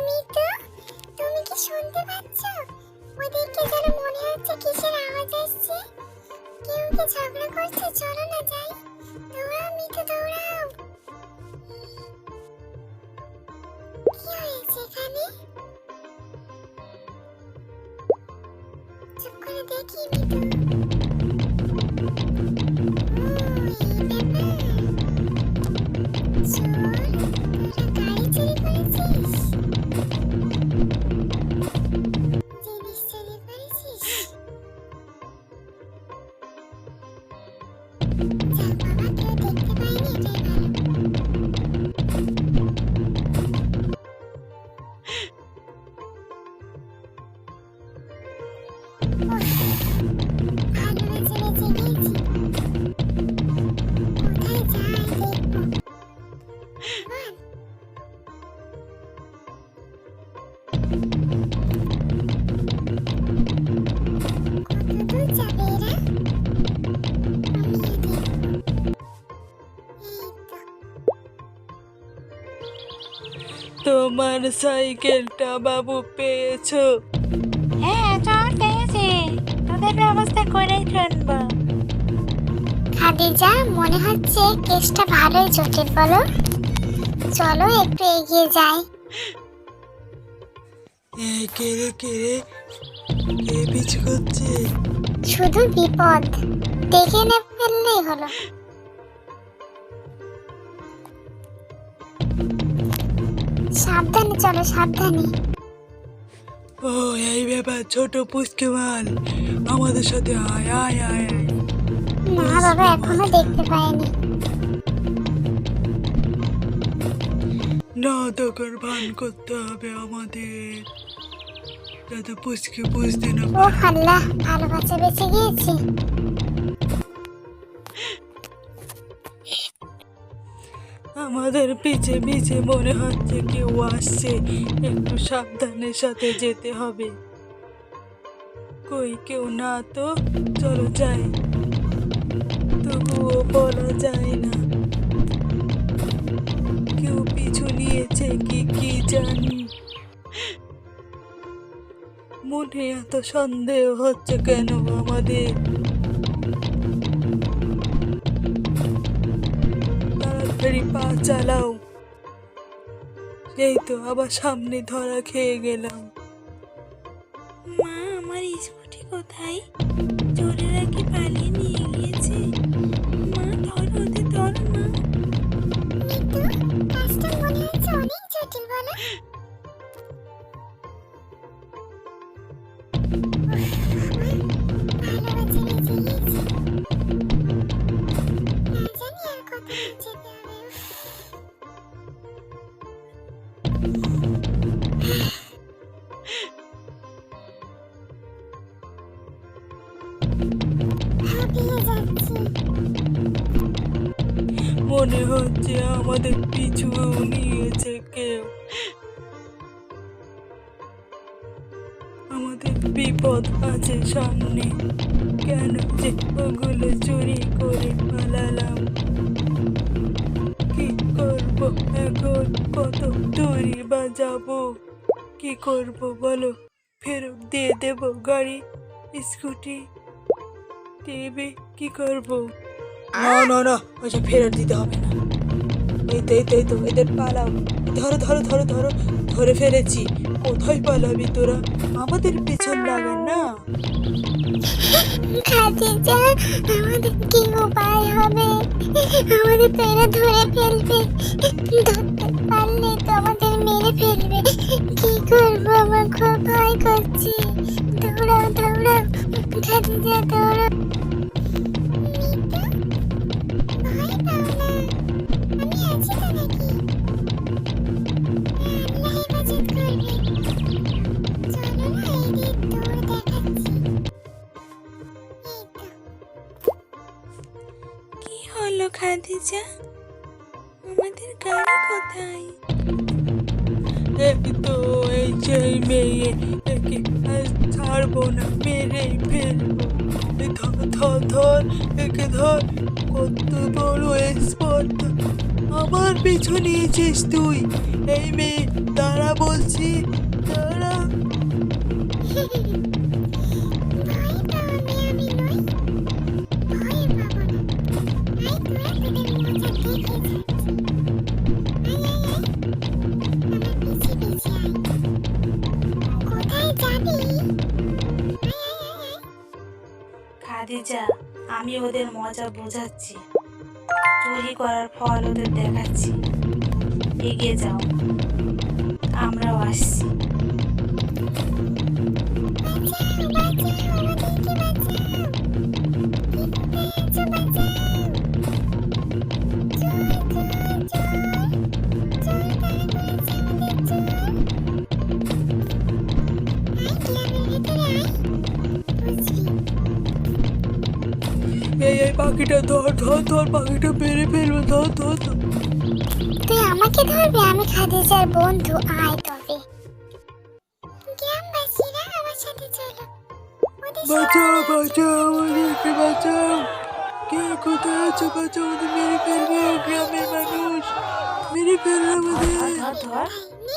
মিতু, তুমি কি শুনতে পাচ্ছ? ওদিকে যেন মনে হচ্ছে কিসের আওয়াজ আসছে। কেউ কি ঝগড়া করছে? চলো না যাই। দৌড়াও মিতু, দৌড়াও। কি হয়েছে এখানে? চুপ করে দেখি মিতু। তোমার সাইকেলটা বাবু পেয়েছো? হ্যাঁ চল পেয়েছি, তোদের ব্যবস্থা করেই শুনবো। খাদিজা, মনে হচ্ছে কেসটা ভালোই জটিল, বলো? চলো একটু এগিয়ে যাই। কে রে কে পিছু করছে? শুধু বিপদ দেখে না ফেললেই হলো। সাবধানে চলো, সাবধানে। ও এই ব্যাপার, ছোট পুচকে মাল, আমাদের সাথে আয় আয় আয় আয়। না বাবা, এখনো দেখতে পাইনি। না তখন ভান করতে হবে আমাদের, যাতে পুচকে বুঝতে না ও পারে। আল্লাহ, ভালো বাচ্চা বেঁচে গিয়েছি। আমাদের পিছে পিছে মনে হচ্ছে কেউ আসছে, একটু সাবধানের সাথে যেতে হবে। কই কেউ না তো, চলো যাই। তবুও বলা যায় না কেউ পিছু নিয়েছে কি জানি। মনে এত সন্দেহ হচ্ছে কেন আমাদের? তাড়াতাড়ি পা চালাও। এই তো আবার সামনে ধরা খেয়ে গেলাম। মা, আমার স্কুটি কোথায়? চোরেরা কি পালিয়ে নিয়ে গিয়েছে? মা ধরো, ওদের ধরো মা। মিতু, কাজটা মনে হচ্ছে অনেক জটিল, বলো? ভালো বাচ্চা বেঁচে গিয়েছি। না জানি আর কত দূর যেতে হবে। হাঁপিয়ে যাচ্ছি। মনে হচ্ছে আমাদের পিছু নিয়েছে কেউ। আমাদের বিপদ আছে সামনে। কেন যে ওগুলো চুরি করে পালালাম? কি করব এখন? কত দূরে বা যাব? কি করব বলো? ফেরত দিয়ে দেব গাড়ি, স্কুটি, টিভি? কি করব? না না না, ওইসব ফেরত দিতে হবে না। এই তো এদের পালাও। ধরো ধরো ধরো ধরো, ধরে ফেলেছি। কোথায় পালাবি তোরা? আমাদের পেছন লাগান না। খাদিজা, আমাদের কি উপায় হবে? আমাদের তো এরা ধরে ফেলবে। ধরতে পারলে তো আমাদের মেরে ফেলবে। কি করবো? আমার খুব ভয় করছে। দৌড়াও দৌড়াও খাদিজা, দৌড়াও। ভয় পাও না, আমি আছি তো নাকি? আল্লাহ হেফাজত করবে। চলো না, এদের দৌড় দেখাচ্ছি। কি হলো খাদিজা? আমাদের গাড়ি কোথায়? এই তো এই সেই মেয়ে, একে আর ছাড়বো না, মেরেই ফেলবো। এই ধর ধর ধর, একে ধর। কত বড় স্পর্ধা! আবার পিছু নিয়েছিস তুই? এই মেয়ে দাঁড়া বলছি, দাঁড়া। ভয় পাওয়া মেয়ে আমি নই, ভয় পাবো না। আয় তোরা তোদের মজা দেখে যা। আয় আয় আয়, আমার পিছে পিছে আয়। কোথায় যাবি? আয় আয় আয় আয়। খাদিজা, আমি ওদের মজা বোঝাচ্ছি, চুরি করার ফল ওদের দেখাচ্ছি। এগিয়ে যাও, আমরাও আসছি। বাঁচাও বাঁচাও, আমাদেরকে বাঁচাও। কে কোথায় আছো? বাঁচাও। চোর চোর চোর, চোর ধরা পড়েছে আমাদের, চোর। আয় ক্লাবের ভেতরে আয়, বুঝবি। এই পাখিটা ধর ধর ধর, পাখিটা মেরে ফেলবো, ধর ধর ধর। তুই আমাকে ধরবি? আমি খাদিজার বন্ধু, আয় তবে। গ্রামবাসীরা আমার সাথে চলো, ওদের বাঁচাও বাঁচাও, আমাদেরকে বাঁচাও। কে কোথায় আছে? বাঁচাও, আমাদের মেরে ফেলবে গ্রামের মানুষ, মেরে ফেলবে আমাদের। ধর ধর। নে